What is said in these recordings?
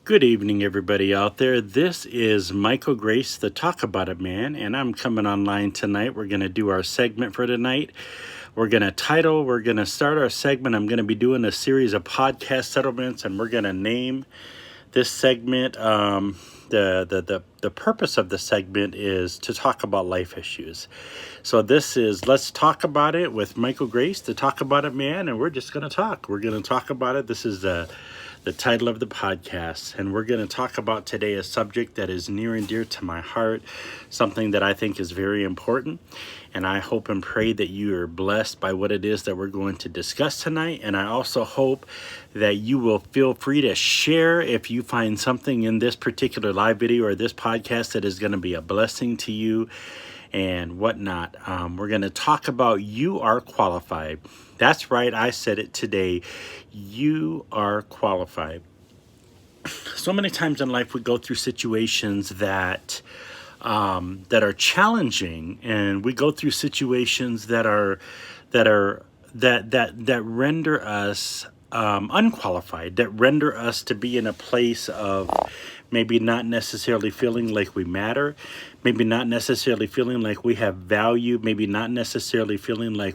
Good evening, everybody out there. This is Michael Grace, the Talk About It Man, and I'm coming online tonight. We're going to do our segment for tonight. We're going to start our segment. I'm going to be doing a series of podcast settlements, and we're going to name this segment. The purpose of the segment is to talk about life issues. So this is Let's Talk About It with Michael Grace, the Talk About It Man, and we're just going to talk. We're going to talk about it. This is the title of the podcast, and we're going to talk about today a subject that is near and dear to my heart, something that I think is very important, and I hope and pray that you are blessed by what it is that we're going to discuss tonight. And I also hope that you will feel free to share if you find something in this particular live video or this podcast that is going to be a blessing to you and whatnot. We're going to talk about you are qualified. That's right, I said it today. You are qualified. So many times in life we go through situations that are challenging, and we go through situations that render us unqualified, that render us to be in a place of maybe not necessarily feeling like we matter, maybe not necessarily feeling like we have value, maybe not necessarily feeling like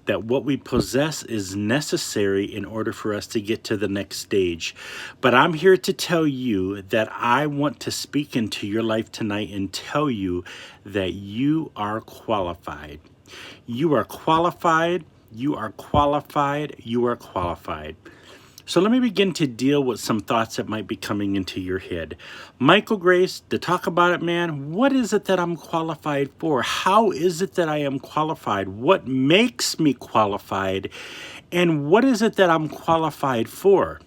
that what we possess is necessary in order for us to get to the next stage. But I'm here to tell you that I want to speak into your life tonight and tell you that you are qualified. You are qualified. You are qualified. You are qualified. So let me begin to deal with some thoughts that might be coming into your head. Michael Grace, to Talk About It Man, what is it that I'm qualified for? How is it that I am qualified? What makes me qualified? And what is it that I'm qualified for?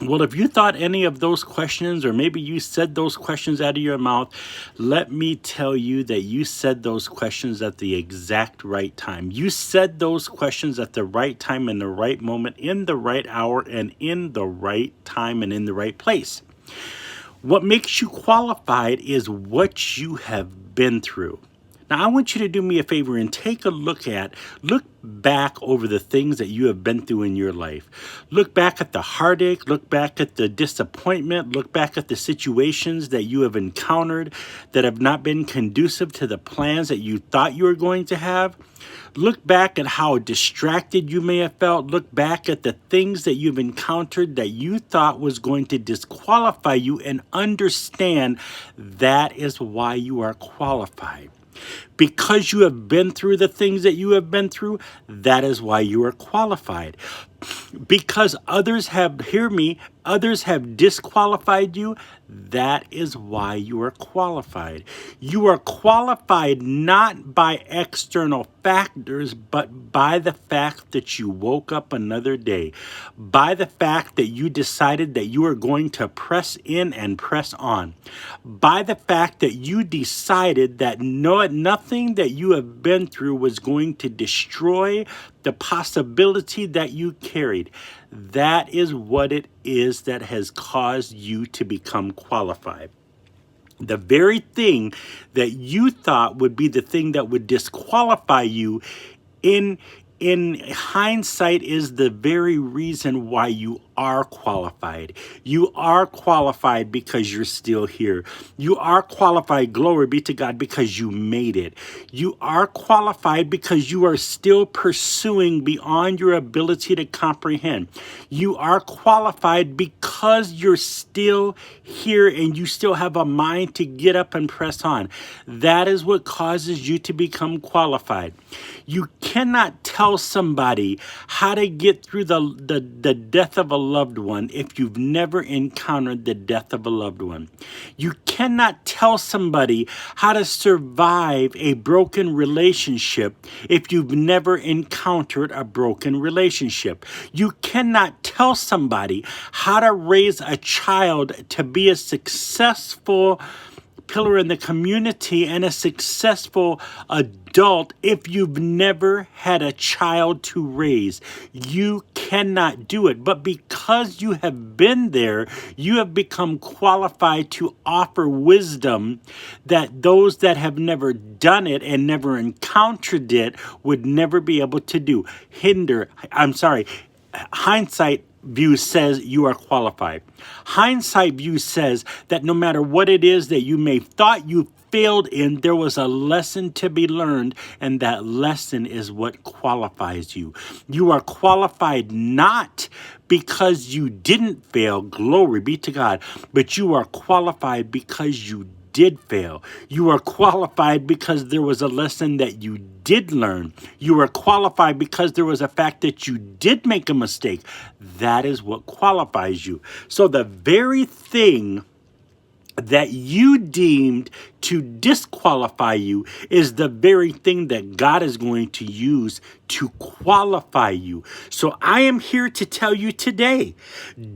Well, if you thought any of those questions, or maybe you said those questions out of your mouth, let me tell you that you said those questions at the exact right time. You said those questions at the right time, in the right moment, in the right hour, and in the right time, and in the right place. What makes you qualified is what you have been through. Now, I want you to do me a favor and take a look back over the things that you have been through in your life. Look back at the heartache, look back at the disappointment, look back at the situations that you have encountered that have not been conducive to the plans that you thought you were going to have. Look back at how distracted you may have felt. Look back at the things that you've encountered that you thought was going to disqualify you, and understand that is why you are qualified. Because you have been through the things that you have been through, that is why you are qualified. Because others have disqualified you, that is why you are qualified. You are qualified not by external factors, but by the fact that you woke up another day, by the fact that you decided that you are going to press in and press on, by the fact that you decided that nothing that you have been through was going to destroy the possibility that you carried. That is what it is that has caused you to become qualified. The very thing that you thought would be the thing that would disqualify you, in hindsight, is the very reason why you are qualified. You are qualified because you're still here. You are qualified, glory be to God, because you made it. You are qualified because you are still pursuing beyond your ability to comprehend. You are qualified because you're still here and you still have a mind to get up and press on. That is what causes you to become qualified. You cannot tell somebody how to get through the death of a loved one if you've never encountered the death of a loved one. You cannot tell somebody how to survive a broken relationship if you've never encountered a broken relationship. You cannot tell somebody how to raise a child to be a successful pillar in the community and a successful adult if you've never had a child to raise. You cannot do it. But because you have been there, you have become qualified to offer wisdom that those that have never done it and never encountered it would never be able to do. Hindsight view says you are qualified. Hindsight view says that no matter what it is that you may thought you failed in, there was a lesson to be learned, and that lesson is what qualifies you. You are qualified not because you didn't fail, glory be to God, but you are qualified because you did fail. You are qualified because there was a lesson that you did learn. You are qualified because there was a fact that you did make a mistake. That is what qualifies you. So the very thing that you deemed to disqualify you is the very thing that God is going to use to qualify you. So I am here to tell you today,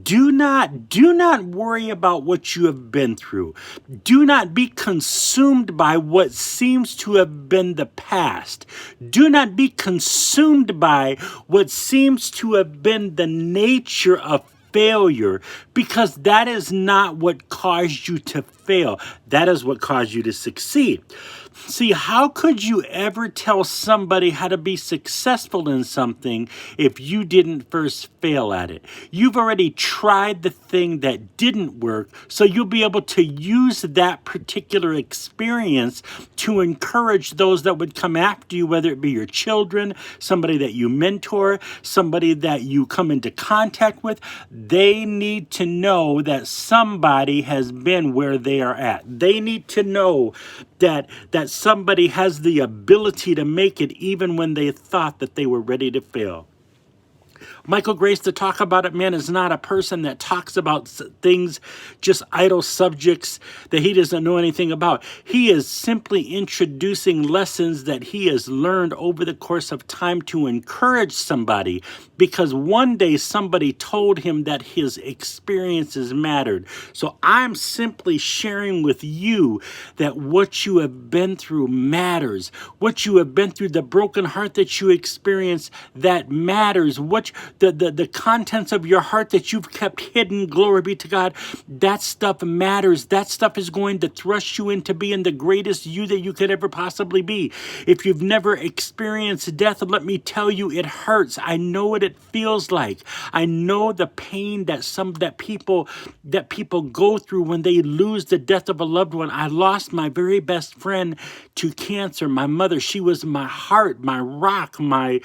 do not worry about what you have been through. Do not be consumed by what seems to have been the past. Do not be consumed by what seems to have been the nature of failure, because that is not what caused you to fail. That is what caused you to succeed. See, how could you ever tell somebody how to be successful in something if you didn't first fail at it? You've already tried the thing that didn't work, so you'll be able to use that particular experience to encourage those that would come after you, whether it be your children, somebody that you mentor, somebody that you come into contact with. They need to know that somebody has been where they are at. They need to know that somebody has the ability to make it even when they thought that they were ready to fail. Michael Grace, to talk about it, man, is not a person that talks about things, just idle subjects that he doesn't know anything about. He is simply introducing lessons that he has learned over the course of time to encourage somebody, because one day somebody told him that his experiences mattered. So I'm simply sharing with you that what you have been through matters. What you have been through, the broken heart that you experience, that matters. What the contents of your heart that you've kept hidden, glory be to God, that stuff matters. That stuff is going to thrust you into being the greatest you that you could ever possibly be. If you've never experienced death, let me tell you, it hurts. I know what it feels like. I know the pain that people go through when they lose the death of a loved one. I lost my very best friend to cancer. My mother, she was my heart, my rock, my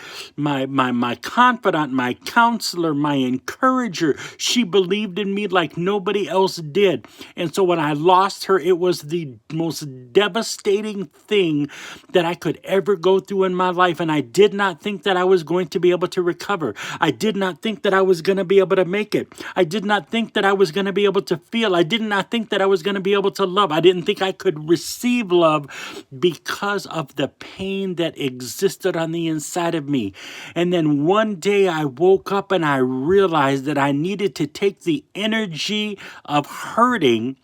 confidant, my counselor, my encourager. She believed in me like nobody else did. And so when I lost her, it was the most devastating thing that I could ever go through in my life. And I did not think that I was going to be able to recover. I did not think that I was going to be able to make it. I did not think that I was going to be able to feel. I did not think that I was going to be able to love. I didn't think I could receive love because of the pain that existed on the inside of me. And then one day I woke up and I realized that I needed to take the energy of hurting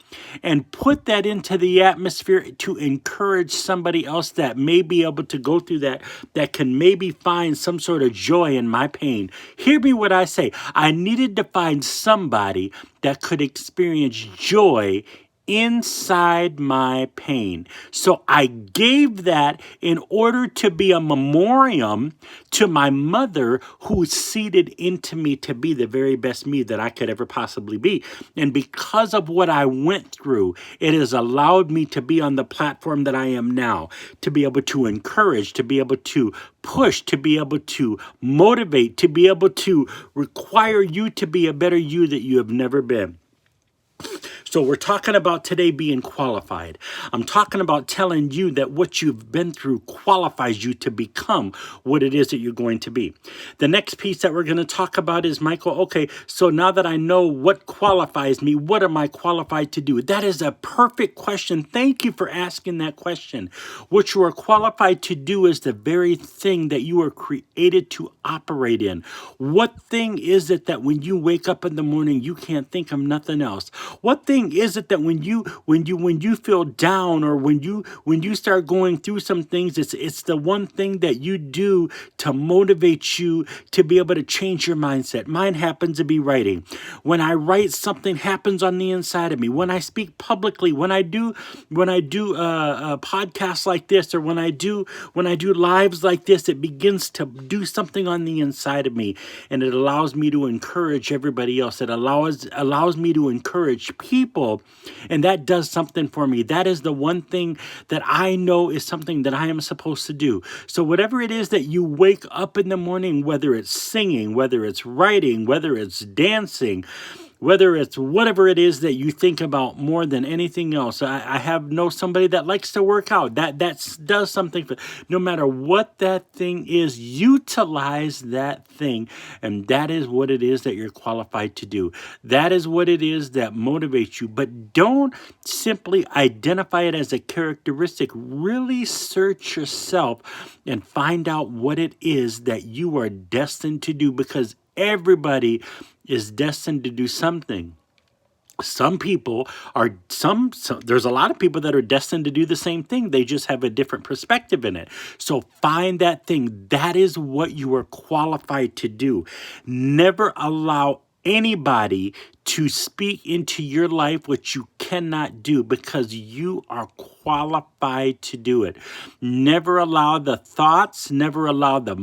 and put that into the atmosphere to encourage somebody else that may be able to go through that can maybe find some sort of joy in my pain. Hear me what I say. I needed to find somebody that could experience joy inside my pain. So I gave that in order to be a memoriam to my mother, who seeded into me to be the very best me that I could ever possibly be. And because of what I went through, it has allowed me to be on the platform that I am now, to be able to encourage, to be able to push, to be able to motivate, to be able to require you to be a better you that you have never been. So we're talking about today being qualified. I'm talking about telling you that what you've been through qualifies you to become what it is that you're going to be. The next piece that we're going to talk about is, Michael, okay, so now that I know what qualifies me, what am I qualified to do? That is a perfect question. Thank you for asking that question. What you are qualified to do is the very thing that you are created to operate in. What thing is it that when you wake up in the morning, you can't think of nothing else? What thing thing is it that when you feel down, or when you start going through some things, it's the one thing that you do to motivate you to be able to change your mindset. Mine happens to be writing. When I write, something happens on the inside of me. When I speak publicly, when I do podcasts like this, or when I do lives like this, it begins to do something on the inside of me, and it allows me to encourage everybody else. It allows me to encourage people, and that does something for me. That is the one thing that I know is something that I am supposed to do. So whatever it is that you wake up in the morning, whether it's singing, whether it's writing, whether it's dancing, whether it's whatever it is that you think about more than anything else. I know somebody that likes to work out. That does something for, no matter what that thing is, utilize that thing. And that is what it is that you're qualified to do. That is what it is that motivates you. But don't simply identify it as a characteristic. Really search yourself and find out what it is that you are destined to do, because everybody is destined to do something. Some people are there's a lot of people that are destined to do the same thing. They just have a different perspective in it. So find that thing. That is what you are qualified to do. Never allow anybody to speak into your life what you cannot do, because you are qualified to do it. Never allow the thoughts, never allow the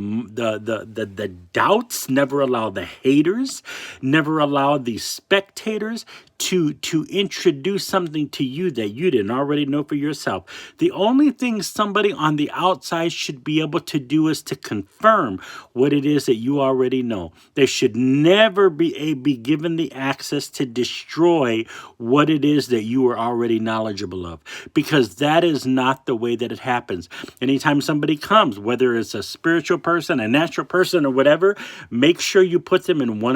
doubts, never allow the haters, never allow the spectators to introduce something to you that you didn't already know for yourself. The only thing somebody on the outside should be able to do is to confirm what it is that you already know. They should never be given the access to destroy what it is that you are already knowledgeable of, because that is not the way that it happens. Anytime somebody comes, whether it's a spiritual person, a natural person, or whatever, make sure you put them in one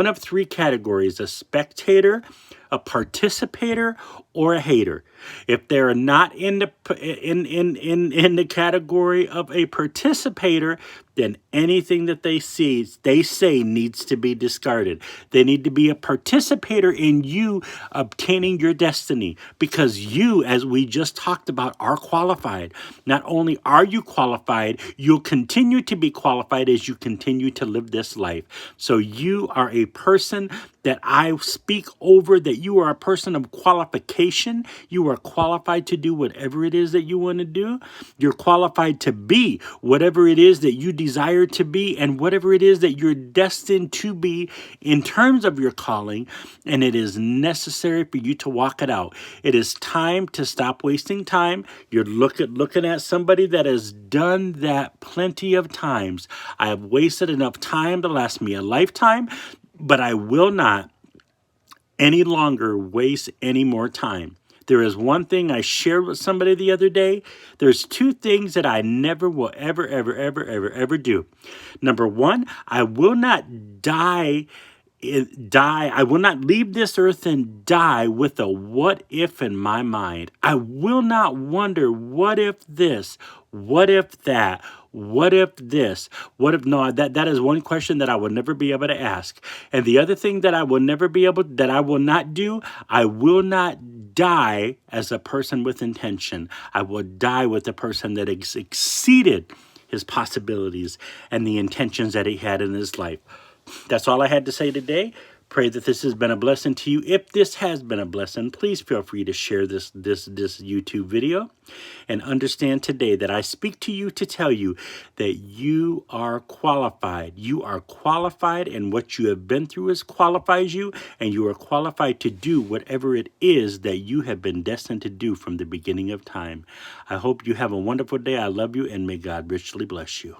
of three categories: a spectator, a participator, or a hater. If they're not in the category of a participator, then anything that they say needs to be discarded. They need to be a participator in you obtaining your destiny, because you, as we just talked about, are qualified. Not only are you qualified, you'll continue to be qualified as you continue to live this life. So you are a person that I speak over, that you are a person of qualification. You are qualified to do whatever it is that you want to do. You're qualified to be whatever it is that you desire to be, and whatever it is that you're destined to be in terms of your calling. And it is necessary for you to walk it out. It is time to stop wasting time. You're looking at somebody that has done that plenty of times. I have wasted enough time to last me a lifetime, but I will not any longer waste any more time. There is one thing I shared with somebody the other day. There's two things that I never will ever do. Number one, I will not die. I will not leave this earth and die with a what if in my mind. I will not wonder, what if this, what if that, what if this, what if no. That is one question that I will never be able to ask. And the other thing that I will not do, I will not die as a person with intention. I will die with a person that exceeded his possibilities and the intentions that he had in his life. That's all I had to say today. Pray that this has been a blessing to you. If this has been a blessing, please feel free to share this YouTube video. And understand today that I speak to you to tell you that you are qualified. You are qualified, and what you have been through qualifies you, and you are qualified to do whatever it is that you have been destined to do from the beginning of time. I hope you have a wonderful day. I love you, and may God richly bless you.